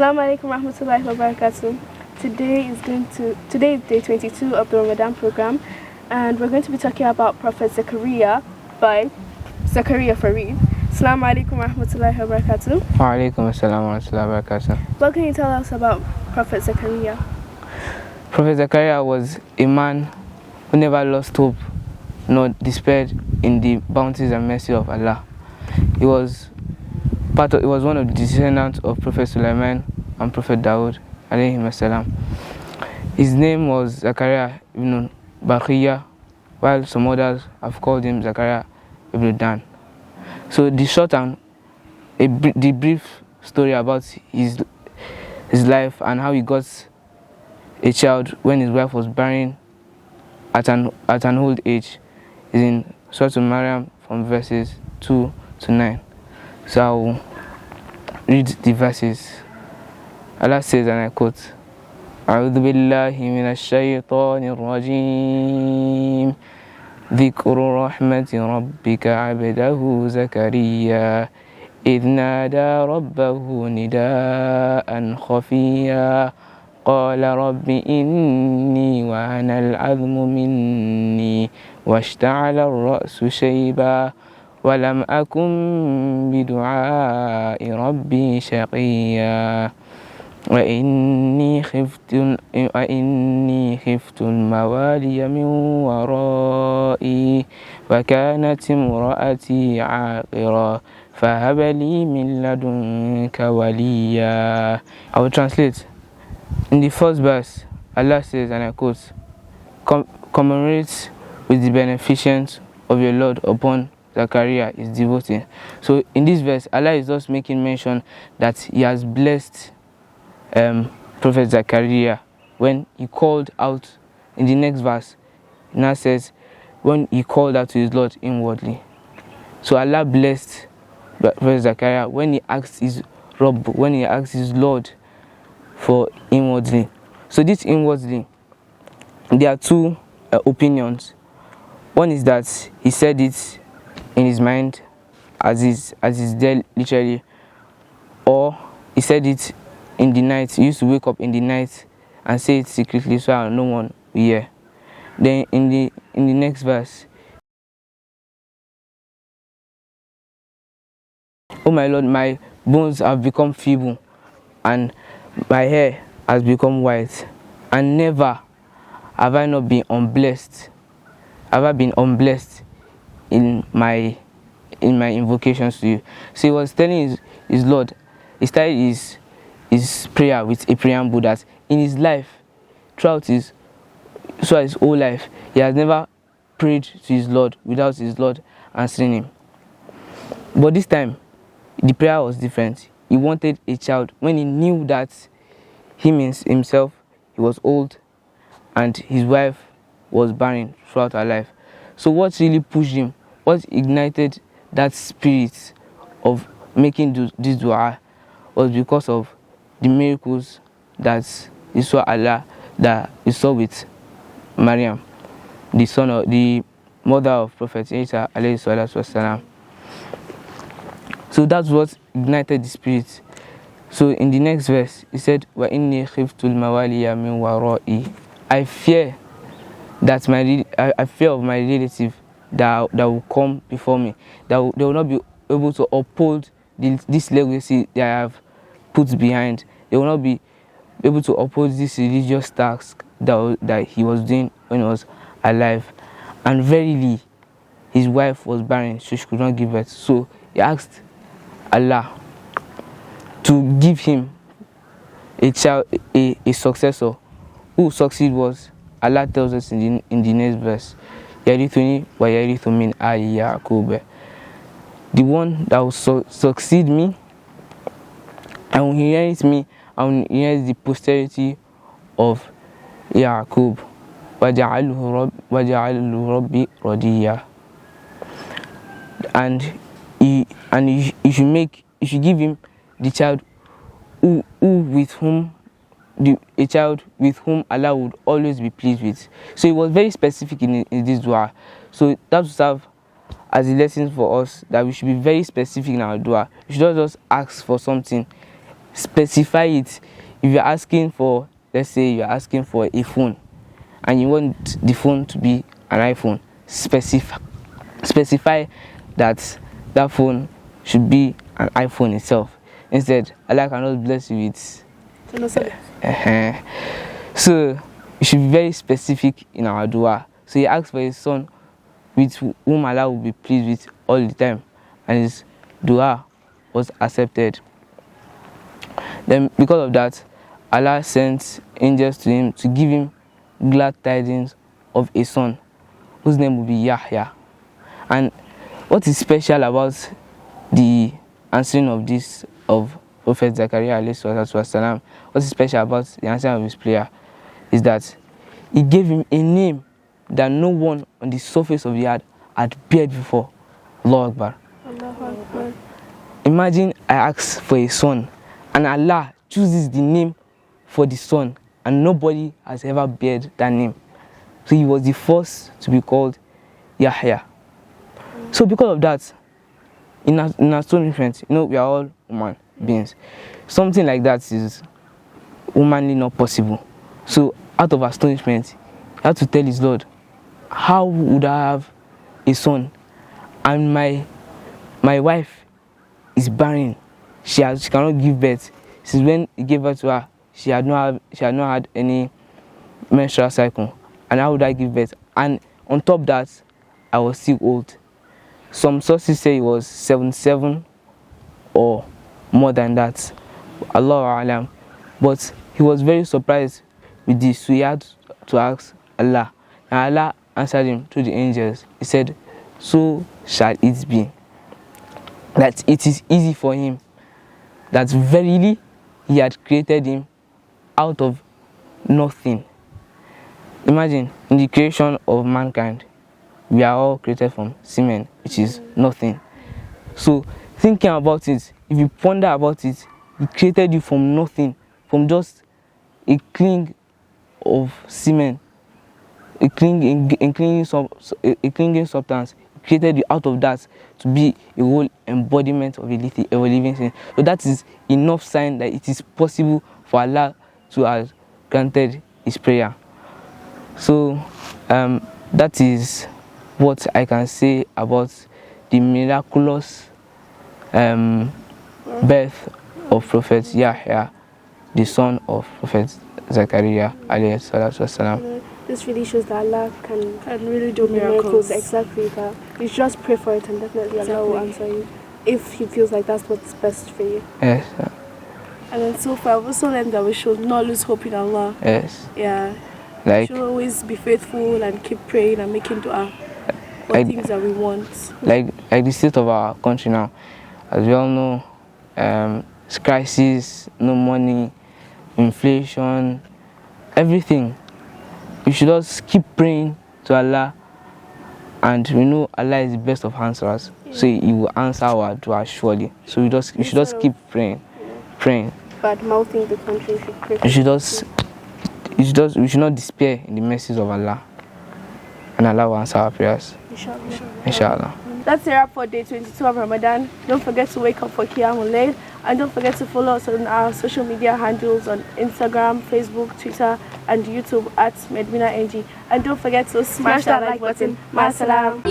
Assalamu alaikum warahmatullahi wabarakatuh. Today is day 22 of the Ramadan program, and we're going to be talking about Prophet Zakaria by Zakaria Farid. Assalamu alaikum warahmatullahi wabarakatuh. Wa alaikum assalam wa rahmatullahi wa barakatuh. What can you tell us about Prophet Zakaria? Prophet Zakaria was a man who never lost hope nor despaired in the bounties and mercy of Allah. He was one of the descendants of Prophet Sulaiman and Prophet Dawood alayhi salam. His name was Zakaria ibn Bakhiya, while some others have called him Zakaria ibn Dan. So the short and the brief story about his life and how he got a child when his wife was barren at an old age is in Surah Maryam from verses 2 to 9. So I will read the verses. Allah says, and I quote, أعوذ بالله من الشيطان الرجيم ذكر رحمة ربك عبده زكريا إذ نادى ربه نداء خفيا قال رب إني وهن العظم مني واشتعل الرأس شيبا ولم أكن بدعاء ربي شقيا وإني خفت الموالي من ورائي وكانت امرأتي عاقرا فهب لي من لدنك وليا. I will translate. In the first verse, Allah says, and I quote, commemorate with the beneficence of your Lord upon Zakaria, his devotee. So in this verse, Allah is just making mention that He has blessed Prophet Zakaria when he called out. In the next verse, it now says, when he called out to his Lord inwardly. So Allah blessed Prophet Zakaria when he asked his Lord for inwardly. So this inwardly, there are two opinions. One is that he said it in his mind as is there literally, or he said it in the night. He used to wake up in the night and say it secretly so no one will hear. Then in the next verse, oh my Lord, my bones have become feeble and my hair has become white, and never have I not been unblessed. Have I been unblessed in my invocations to you? So he was telling his Lord. He started his prayer with a preamble that in his life, throughout his whole life, he has never prayed to his Lord without his Lord answering him. But this time, the prayer was different. He wanted a child when he knew that himself, he was old and his wife was barren throughout her life. So what really pushed him, what ignited that spirit of making this dua was because of the miracles that he saw with Maryam, the mother of Prophet Isa alayhi salatu wasalam. So that's what ignited the spirit. So in the next verse, he said, "Wa inni khiftul mawaliya min wara'i." I fear of my relative that will come before me. They will not be able to uphold this legacy that I have put behind. They will not be able to uphold this religious task that he was doing when he was alive. And verily, his wife was barren, so she could not give birth. So he asked Allah to give him a child, a successor. Who succeed was, Allah tells us in the next verse, Yarithuni wa yarithu min ali Yaqub. The one that will succeed me and will inherit me and will inherit the posterity of Yaqub. Waja'aluhu rabbi radiya. And you should give him the child a child with whom Allah would always be pleased with. So he was very specific in this dua. So that would serve as a lesson for us that we should be very specific in our dua. We should not just ask for something specify it. If you're asking for, let's say you're asking for a phone and you want the phone to be an iPhone, specify that that phone should be an iPhone itself. Instead, Allah cannot bless you with. So we should be very specific in our dua. So he asked for his son with whom Allah will be pleased with all the time, and his dua was accepted. Then because of that, Allah sent angels to him to give him glad tidings of a son whose name will be Yahya. And what is special about the answering of this of Prophet Zakaria ﷺ, what is special about the answering of his prayer is that he gave him a name that no one on the surface of the earth had beared before. Allahu Akbar. Allahu Akbar. Imagine I ask for a son and Allah chooses the name for the son and nobody has ever bared that name. So he was the first to be called Yahya. So because of that, in astonishment, we are all human beings. Something like that is humanly not possible. So out of astonishment, he had to tell his Lord, how would I have a son and my wife is barren? She cannot give birth. Since when he gave birth to her, she had not had any menstrual cycle. And how would I give birth? And on top of that, I was still old. Some sources say it was 77 or more than that. Allahu Alam. But he was very surprised with this, so he had to ask Allah. And Allah answered him through the angels. He said, so shall it be. That it is easy for him. That verily he had created him out of nothing. Imagine, in the creation of mankind, we are all created from semen, which is nothing. So, thinking about it, if you ponder about it, he created you from nothing, from just a cling of semen, a clinging substance. He created you out of that to be a whole embodiment of a living thing. So that is enough sign that it is possible for Allah to have granted his prayer. So that is what I can say about the miraculous birth of Prophet Yahya, the son of Prophet Zakaria alayhi salatu wasalam. This really shows that Allah can really do miracles. Exactly that. You just pray for it and definitely Allah will answer you if He feels like that's what's best for you. Yes. And then so far, I've also learned that we should not lose hope in Allah. Yes. Yeah. Like, we should always be faithful and keep praying and making dua for things that we want. Like the state of our country now, as we all know, it's crisis, no money, inflation, everything. We should just keep praying to Allah, and we know Allah is the best of answers, so He will answer our dua surely. So we should just keep praying. Bad mouthing the country, we should pray. We should not despair in the mercies of Allah, and Allah will answer our prayers. Inshallah. That's the wrap for day 22 of Ramadan. Don't forget to wake up for Qiyamul Layl, and don't forget to follow us on our social media handles on Instagram, Facebook, Twitter, and YouTube at MedminaNG. And don't forget to smash that like button. Ma salam.